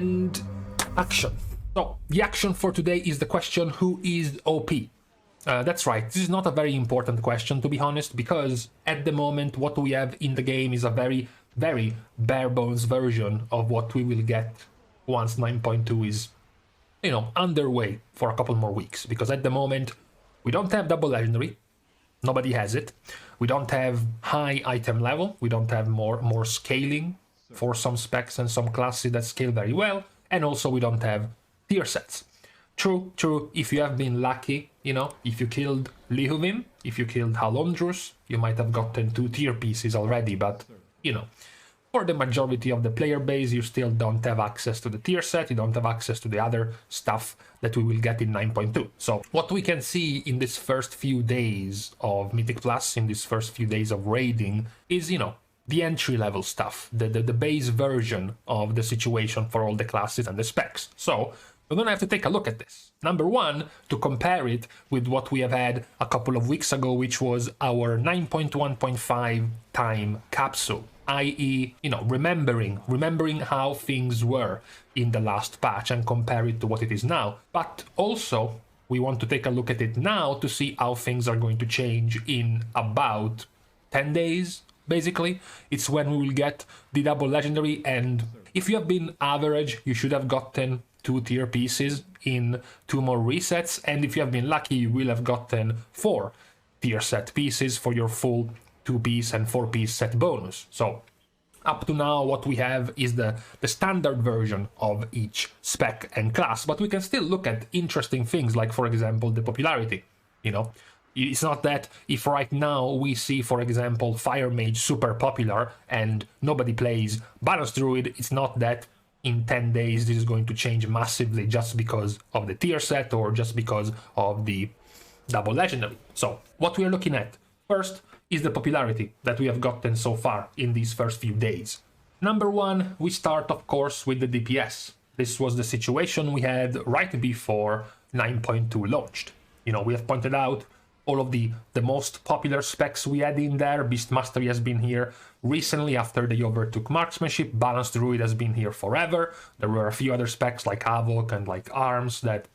and action. So the action for today is the question, who is OP? That's right, this is not a very important question, to be honest, because at the moment what we have in the game is a very, very bare bones version of what we will get once 9.2 is, you know, underway for a couple more weeks. Because at the moment we don't have double legendary, nobody has it. We don't have high item level, we don't have more scaling for some specs and some classes that scale very well, and also we don't have tier sets. True, if you have been lucky, you know, if you killed Lihuvim, if you killed Halondrus, you might have gotten 2 tier pieces already, but, you know, for the majority of the player base, you still don't have access to the tier set, you don't have access to the other stuff that we will get in 9.2. So what we can see in this first few days of Mythic Plus, in this first few days of raiding, is, you know, the entry level stuff, the base version of the situation for all the classes and the specs. So we're gonna have to take a look at this. Number one, to compare it with what we have had a couple of weeks ago, which was our 9.1.5 time capsule, i.e., you know, remembering how things were in the last patch and compare it to what it is now. But also, we want to take a look at it now to see how things are going to change in about 10 days, basically. It's when we will get the double legendary, and if you have been average, you should have gotten 2 tier pieces in 2 more resets, and if you have been lucky, you will have gotten 4 tier set pieces for your full 2-piece and 4-piece set bonus. So up to now what we have is the standard version of each spec and class, but we can still look at interesting things like, for example, the popularity. You know, it's not that if right now we see, for example, Fire Mage super popular and nobody plays Balance Druid, it's not that in 10 days this is going to change massively just because of the tier set or just because of the double legendary. So what we are looking at first is the popularity that we have gotten so far in these first few days. Number one, we start of course with the DPS. This was the situation we had right before 9.2 launched. You know, we have pointed out all of the most popular specs we had in there. Beast Mastery has been here recently after they overtook Marksmanship. Balanced Druid has been here forever. There were a few other specs like Havoc and like Arms that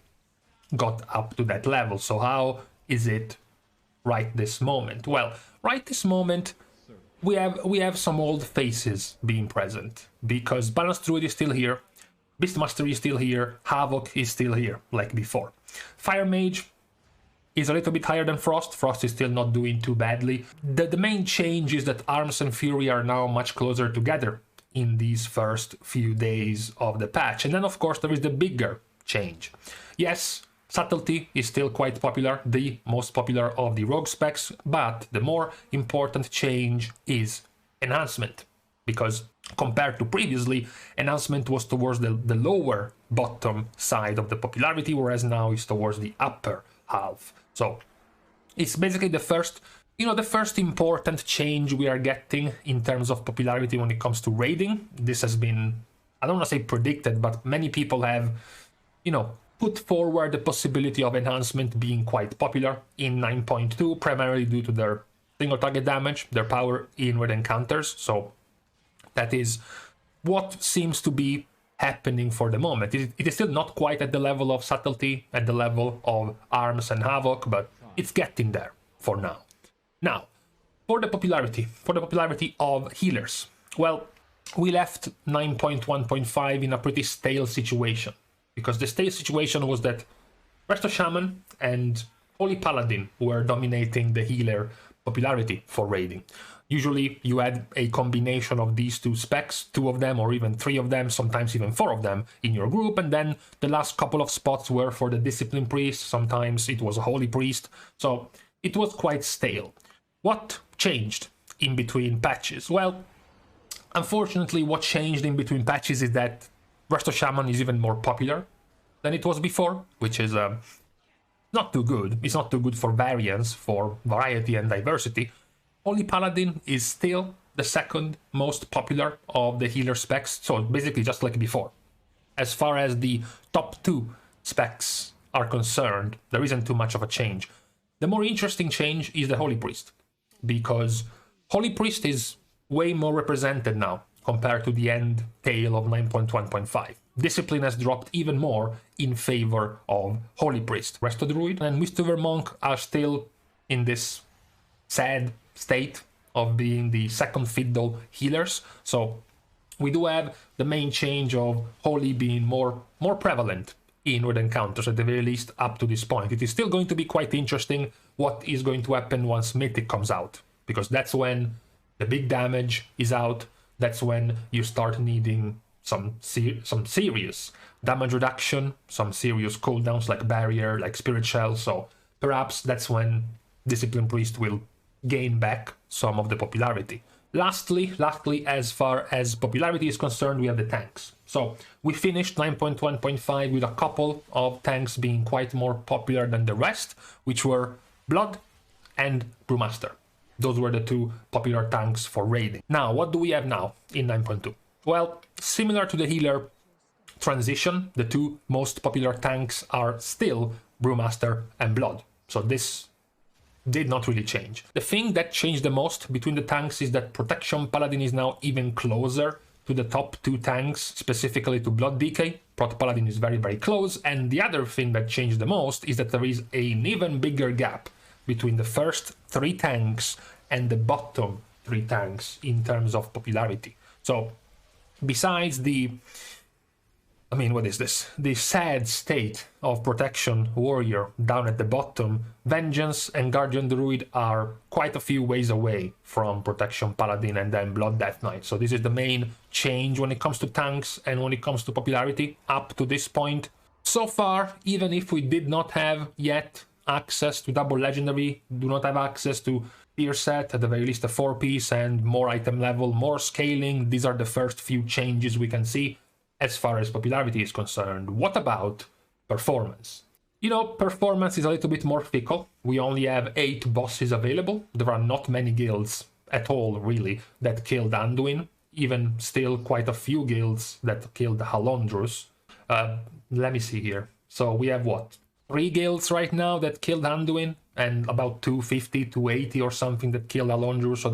got up to that level. So how is it right this moment? Well, right this moment we have some old faces being present, because Balanced Druid is still here, Beast Mastery is still here, Havoc is still here like before. Fire Mage is a little bit higher than Frost. Frost is still not doing too badly. The main change is that Arms and Fury are now much closer together in these first few days of the patch. And then of course there is the bigger change. Yes, Subtlety is still quite popular, the most popular of the rogue specs, but the more important change is enhancement. Because compared to previously, enhancement was towards the lower bottom side of the popularity, whereas now it's towards the upper half. So it's basically the first important change we are getting in terms of popularity when it comes to raiding. This has been, I don't want to say predicted, but many people have, you know, put forward the possibility of enhancement being quite popular in 9.2, primarily due to their single target damage, their power inward encounters. So that is what seems to be happening for the moment. It is still not quite at the level of Subtlety, at the level of Arms and Havoc, but it's getting there for now. Now, for the popularity of healers. Well, we left 9.1.5 in a pretty stale situation, because the stale situation was that Resto Shaman and Holy Paladin were dominating the healer popularity for raiding. Usually you had a combination of these 2 specs, 2 of them or even 3 of them, sometimes even 4 of them in your group, and then the last couple of spots were for the Discipline Priest, sometimes it was a Holy Priest, so it was quite stale. What changed in between patches? Well, unfortunately what changed in between patches is that Resto Shaman is even more popular than it was before, which is not too good. It's not too good for variance, for variety and diversity. Holy Paladin is still the second most popular of the healer specs, so basically just like before. As far as the top 2 specs are concerned, there isn't too much of a change. The more interesting change is the Holy Priest, because Holy Priest is way more represented now compared to the end tail of 9.1.5. Discipline has dropped even more in favor of Holy Priest. Resto Druid and Mystiver Monk are still in this sad state of being the second fiddle healers. So we do have the main change of Holy being more prevalent in red encounters, at the very least up to this point. It is still going to be quite interesting what is going to happen once Mythic comes out, because that's when the big damage is out. That's when you start needing some serious damage reduction, some serious cooldowns like Barrier, like Spirit Shell. So perhaps that's when Discipline Priest will gain back some of the popularity. Lastly, as far as popularity is concerned, we have the tanks. So we finished 9.1.5 with a couple of tanks being quite more popular than the rest, which were Blood and Brewmaster. Those were the two popular tanks for raiding. Now, what do we have now in 9.2? Well, similar to the healer transition, the two most popular tanks are still Brewmaster and Blood. So this did not really change. The thing that changed the most between the tanks is that Protection Paladin is now even closer to the top two tanks, specifically to Blood DK. Prot Paladin is very, very close. And the other thing that changed the most is that there is an even bigger gap between the first three tanks and the bottom three tanks in terms of popularity. So besides the sad state of Protection Warrior down at the bottom, Vengeance and Guardian Druid are quite a few ways away from Protection Paladin and then Blood Death Knight. So this is the main change when it comes to tanks and when it comes to popularity up to this point. So far, even if we did not have yet access to double legendary, do not have access to tier set, at the very least a 4-piece and more item level, more scaling, these are the first few changes we can see as far as popularity is concerned. What about performance? You know, performance is a little bit more fickle. We only have 8 bosses available. There are not many guilds at all, really, that killed Anduin. Even still quite a few guilds that killed Halondrus. Let me see here. So we have what? 3 guilds right now that killed Anduin, and about 250, 280 or something that killed Alondrus. So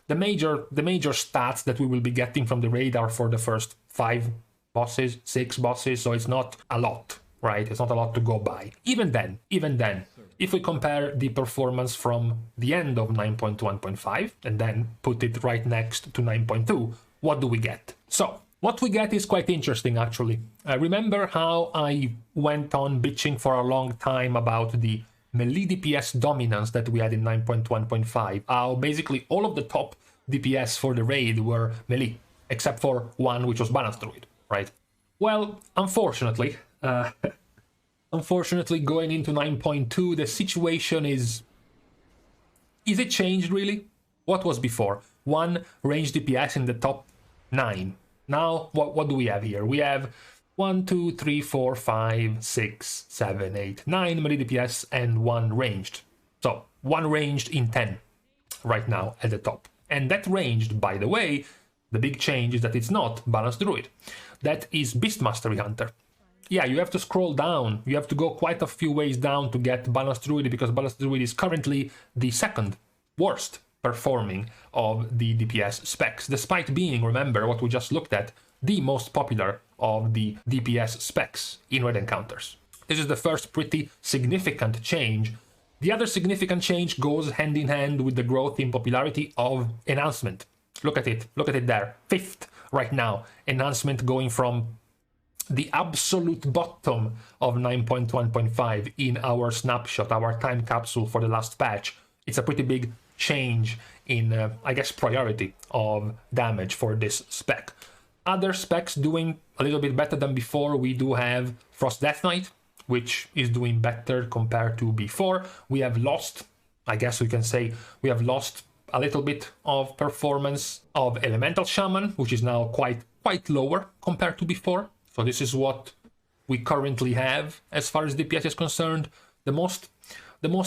the major stats that we will be getting from the raid are for the first 5 bosses, 6 bosses, so it's not a lot, right? It's not a lot to go by. Even then, if we compare the performance from the end of 9.1.5 and then put it right next to 9.2, what do we get? So what we get is quite interesting, actually. Remember how I went on bitching for a long time about the melee DPS dominance that we had in 9.1.5? How basically all of the top DPS for the raid were melee, except for one, which was Balance Druid, right? Well, unfortunately, going into 9.2, the situation is it changed, really? What was before? 1 range DPS in the top 9. Now, what do we have here? We have 1, 2, 3, 4, 5, 6, 7, 8, 9 melee DPS and 1 ranged. So 1 ranged in 10 right now at the top. And that ranged, by the way, the big change is that it's not Balanced Druid. That is Beast Mastery Hunter. Yeah, you have to scroll down. You have to go quite a few ways down to get Balanced Druid, because Balanced Druid is currently the second worst performing of the DPS specs, despite being, remember what we just looked at, the most popular of the DPS specs in red encounters. This is the first pretty significant change. The other significant change goes hand in hand with the growth in popularity of Enhancement. Look at it there, 5th right now. Enhancement going from the absolute bottom of 9.1.5 in our snapshot, our time capsule for the last patch. It's a pretty big change in, I guess, priority of damage for this spec. Other specs doing a little bit better than before. We do have Frost Death Knight, which is doing better compared to before. We have lost, I guess we can say, we have lost a little bit of performance of Elemental Shaman, which is now quite lower compared to before. So this is what we currently have as far as DPS is concerned. The most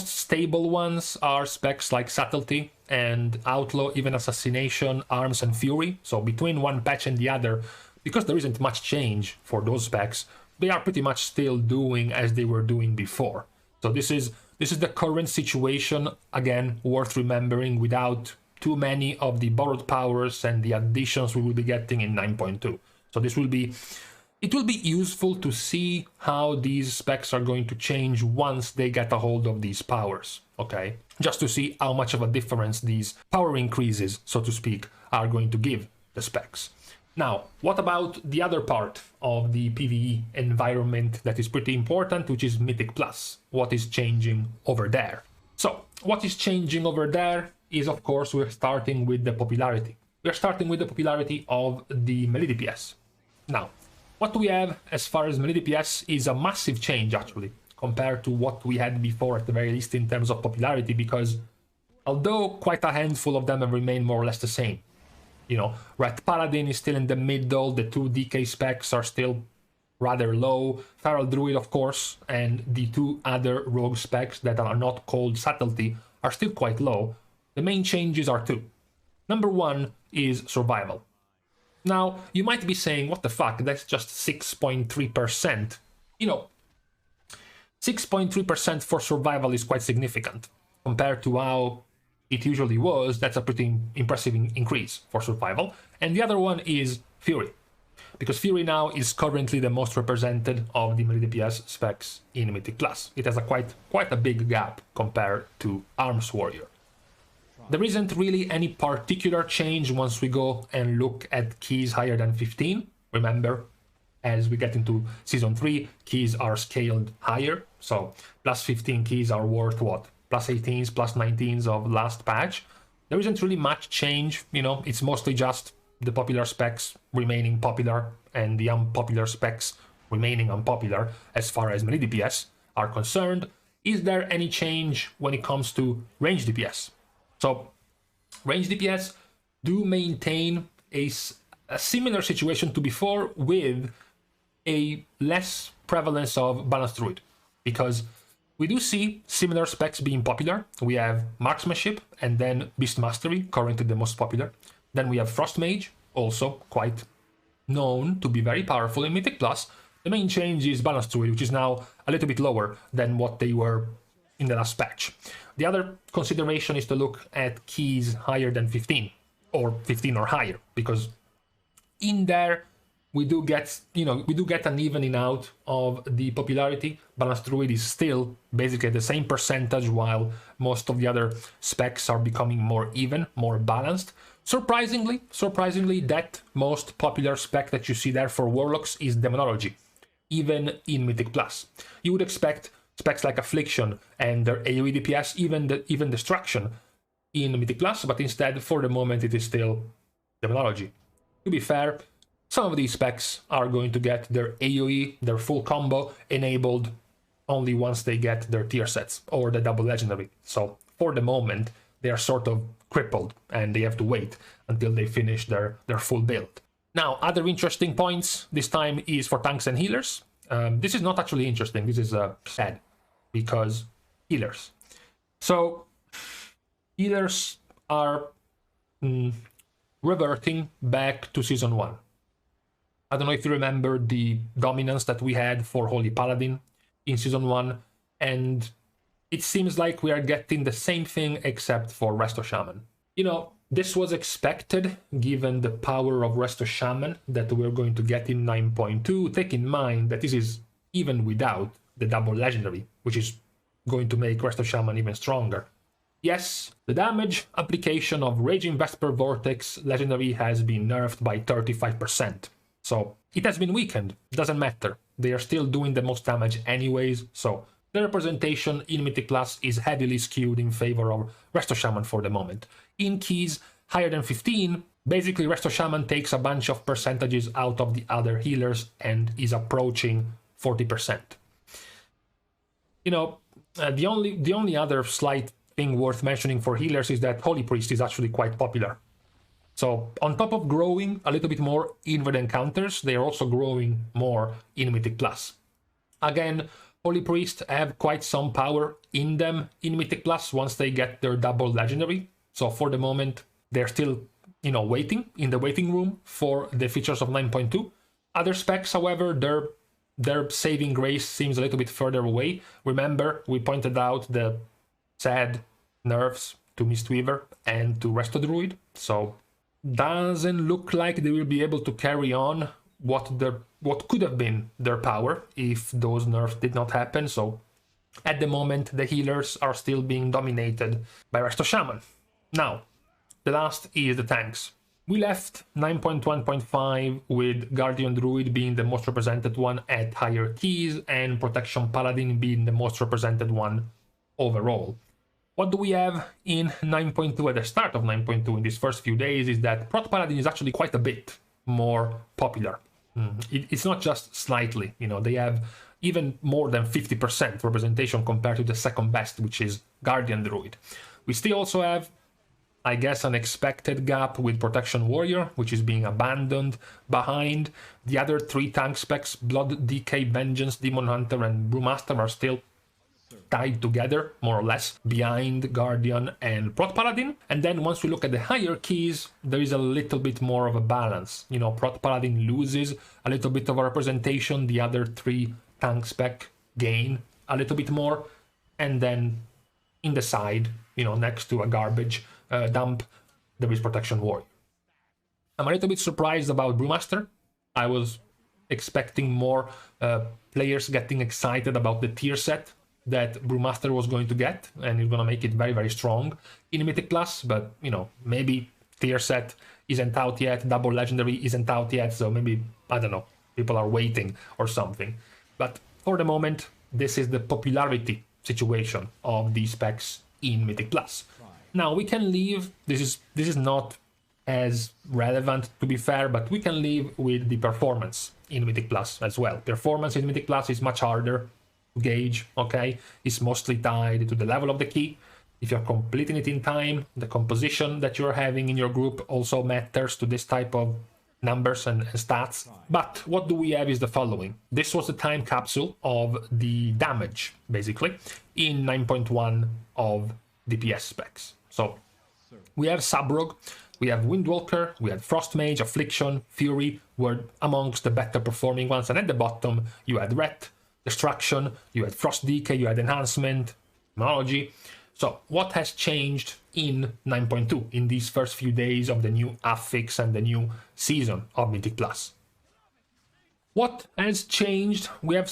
stable ones are specs like Subtlety and Outlaw, even Assassination, Arms and Fury. So between one patch and the other, because there isn't much change for those specs, they are pretty much still doing as they were doing before. So this is the current situation, again, worth remembering, without too many of the borrowed powers and the additions we will be getting in 9.2. So this will be It will be useful to see how these specs are going to change once they get a hold of these powers, okay? Just to see how much of a difference these power increases, so to speak, are going to give the specs. Now, what about the other part of the PvE environment that is pretty important, which is Mythic Plus? What is changing over there? So, what is changing over there is, of course, we're starting with the popularity. We're starting with the popularity of the melee DPS. Now, what we have as far as melee DPS is a massive change, actually, compared to what we had before, at the very least in terms of popularity, because although quite a handful of them have remained more or less the same, you know, Red Paladin is still in the middle, the 2 DK specs are still rather low, Feral Druid, of course, and the 2 other rogue specs that are not called Subtlety are still quite low. The main changes are 2. Number 1 is survival. Now, you might be saying, what the fuck, that's just 6.3%. You know, 6.3% for survival is quite significant compared to how it usually was. That's a pretty impressive increase for survival. And the other one is Fury, because Fury now is currently the most represented of the melee DPS specs in Mythic Plus. It has a quite a big gap compared to Arms Warrior. There isn't really any particular change once we go and look at keys higher than 15. Remember, as we get into Season 3, keys are scaled higher, so plus 15 keys are worth what? Plus 18s, plus 19s of last patch. There isn't really much change, you know, it's mostly just the popular specs remaining popular and the unpopular specs remaining unpopular as far as melee DPS are concerned. Is there any change when it comes to range DPS? So, range DPS do maintain a similar situation to before, with a less prevalence of Balanced Druid, because we do see similar specs being popular. We have Marksmanship and then Beast Mastery, currently the most popular. Then we have Frost Mage, also quite known to be very powerful in Mythic Plus. The main change is Balanced Druid, which is now a little bit lower than what they were in the last patch. The other consideration is to look at keys higher than 15, or 15 or higher, because in there we do get, you know, we do get an evening out of the popularity. Balanced Druid is still basically the same percentage, while most of the other specs are becoming more even, more balanced. Surprisingly, that most popular spec that you see there for Warlocks is Demonology, even in Mythic Plus. You would expect specs like Affliction and their AoE DPS, even Destruction in Mythic Plus, but instead, for the moment, it is still Demonology. To be fair, some of these specs are going to get their AoE, their full combo, enabled only once they get their tier sets or the double legendary. So for the moment, they are sort of crippled and they have to wait until they finish their full build. Now, other interesting points this time is for tanks and healers. This is not actually interesting, this is sad, because healers. So healers are reverting back to Season 1. I don't know if you remember the dominance that we had for Holy Paladin in Season 1, and it seems like we are getting the same thing except for Resto Shaman. You know, this was expected given the power of Resto Shaman that we're going to get in 9.2. Take in mind that this is even without the double legendary, which is going to make Resto Shaman even stronger. Yes, the damage application of Raging Vesper Vortex legendary has been nerfed by 35%. So it has been weakened, doesn't matter. They are still doing the most damage anyways, so the representation in Mythic Plus is heavily skewed in favor of Resto Shaman for the moment. In keys higher than 15, basically Resto Shaman takes a bunch of percentages out of the other healers and is approaching 40%. You know, the only other slight thing worth mentioning for healers is that Holy Priest is actually quite popular. So on top of growing a little bit more in Red Encounters, they are also growing more in Mythic Plus. Again, Holy Priest have quite some power in them in Mythic Plus once they get their double legendary. So for the moment, they're still, you know, waiting in the waiting room for the features of 9.2. Other specs, however, their saving grace seems a little bit further away. Remember, we pointed out the sad nerfs to Mistweaver and to Resto Druid, so doesn't look like they will be able to carry on what the what could have been their power if those nerfs did not happen. So at the moment, the healers are still being dominated by Resto Shaman. Now, the last is the tanks. We left 9.1.5 with Guardian Druid being the most represented one at higher keys and Protection Paladin being the most represented one overall. What do we have in 9.2 at the start of 9.2 in these first few days is that Prot Paladin is actually quite a bit more popular. It's not just slightly, you know, they have even more than 50% representation compared to the second best, which is Guardian Druid. We still also have, I guess, an expected gap with Protection Warrior, which is being abandoned behind. The other three tank specs, Blood, DK, Vengeance, Demon Hunter, and Brewmaster, are still tied together, more or less, behind Guardian and Prot Paladin. And then once we look at the higher keys, there is a little bit more of a balance. You know, Prot Paladin loses a little bit of a representation, the other three tank spec gain a little bit more, and then in the side, you know, next to a garbage dump, there is Protection Warrior. I'm a little bit surprised about Brewmaster. I was expecting more players getting excited about the tier set that Brewmaster was going to get, and it's going to make it very, very strong in Mythic Plus, but, you know, maybe tier set isn't out yet, double legendary isn't out yet, so maybe, I don't know, people are waiting or something. But for the moment, this is the popularity situation of these specs in Mythic Plus. Now we can leave, this is not as relevant to be fair, but we can leave with the performance in Mythic Plus as well. Performance in Mythic Plus is much harder to gauge, okay? It's mostly tied to the level of the key. If you're completing it in time, the composition that you're having in your group also matters to this type of numbers and stats. But what do we have is the following. This was the time capsule of the damage, basically, in 9.1 of DPS specs. So we have Subrog, we have Windwalker, we have Frostmage, Affliction, Fury were amongst the better performing ones, and at the bottom you had Ret, Destruction, you had Frost Decay, you had Enhancement, Immunology. So what has changed in 9.2 in these first few days of the new affix and the new season of Mythic Plus? What has changed? We have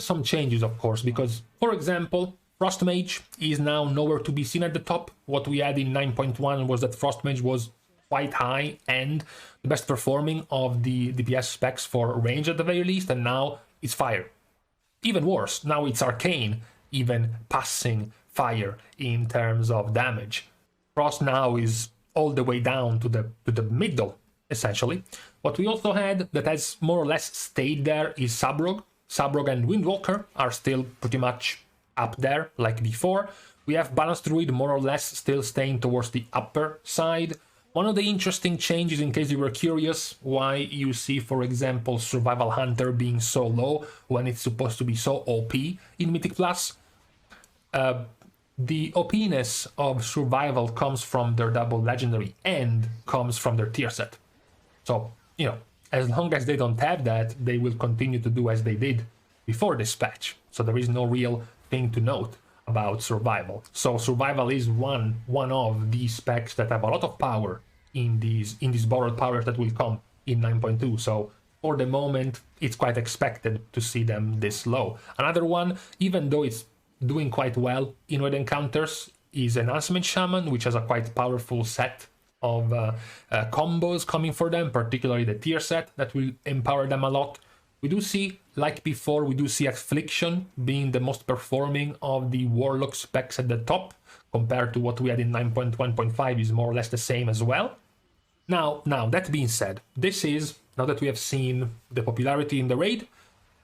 some changes, of course, because, for example, Frostmage is now nowhere to be seen at the top. What we had in 9.1 was that Frostmage was quite high and the best performing of the DPS specs for range at the very least, and now it's Fire. Even worse, now it's Arcane, even passing Fire in terms of damage. Frost now is all the way down to the middle, essentially. What we also had that has more or less stayed there is Subrog. Subrog and Windwalker are still pretty much up there like before. We have Balanced Druid more or less still staying towards the upper side. One of the interesting changes, in case you were curious why you see, for example, Survival Hunter being so low when it's supposed to be so OP in Mythic Plus, the OP-ness of Survival comes from their double legendary and comes from their tier set. So, you know, as long as they don't have that, they will continue to do as they did before this patch. So there is no real thing to note about Survival. So Survival is one of these specs that have a lot of power in these borrowed powers that will come in 9.2. So for the moment, it's quite expected to see them this low. Another one, even though it's doing quite well in Raid encounters, is Enhancement Shaman, which has a quite powerful set of combos coming for them, particularly the tier set that will empower them a lot. We do see, like before, we do see Affliction being the most performing of the Warlock specs at the top, compared to what we had in 9.1.5 is more or less the same as well. Now, that being said, this is, now that we have seen the popularity in the raid,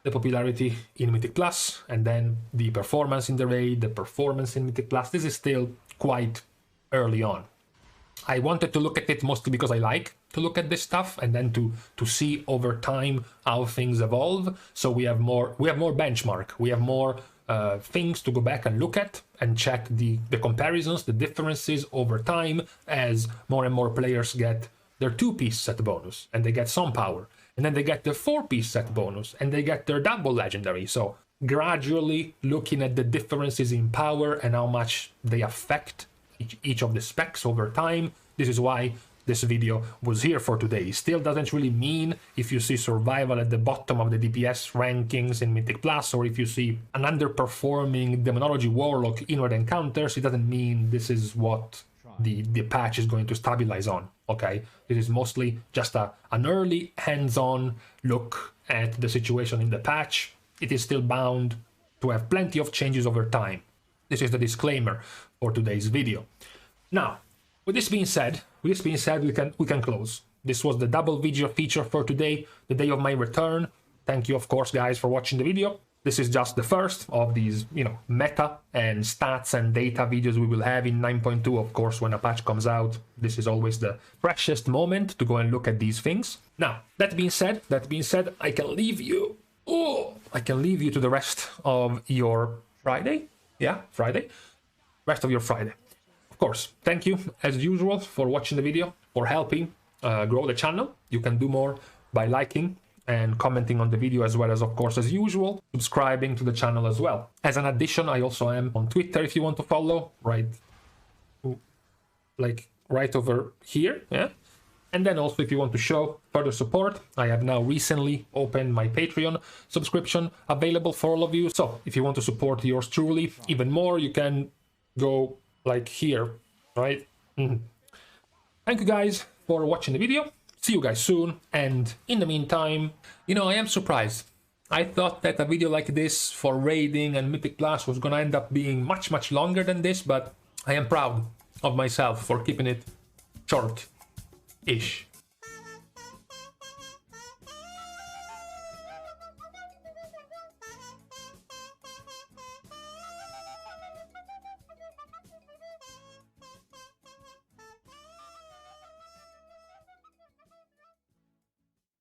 the popularity in Mythic Plus, and then the performance in the raid, the performance in Mythic Plus, this is still quite early on. I wanted to look at it mostly because I like to look at this stuff and then to see over time how things evolve. So we have more benchmark, we have more things to go back and look at and check the comparisons, the differences over time as more and more players get their 2-piece set bonus and they get some power. And then they get the 4-piece set bonus and they get their double legendary. So gradually looking at the differences in power and how much they affect each of the specs over time. This is why this video was here for today. Still doesn't really mean if you see survival at the bottom of the DPS rankings in Mythic Plus, or if you see an underperforming Demonology Warlock inward encounters, it doesn't mean this is what the patch is going to stabilize on, okay? This is mostly just an early hands-on look at the situation in the patch. It is still bound to have plenty of changes over time. This is the disclaimer for today's video. Now, with this being said, we can close. This was the double video feature for today, the day of my return. Thank you, of course, guys, for watching the video. This is just the first of these, meta and stats and data videos we will have in 9.2. Of course, when a patch comes out, this is always the freshest moment to go and look at these things. Now, that being said, I can leave you. I can leave you to the rest of your Friday. Yeah, Friday. Rest of your Friday. Of course, thank you, as usual, for watching the video, for helping grow the channel. You can do more by liking and commenting on the video, as well as, of course, as usual, subscribing to the channel as well. As an addition, I also am on Twitter if you want to follow, right over here, yeah? And then also, if you want to show further support, I have now recently opened my Patreon subscription available for all of you. So if you want to support yours truly even more, you can go like here, right? Thank you guys for watching the video. See you guys soon. And in the meantime, I am surprised. I thought that a video like this for raiding and Mythic Plus was gonna end up being much, much longer than this, but I am proud of myself for keeping it short-ish.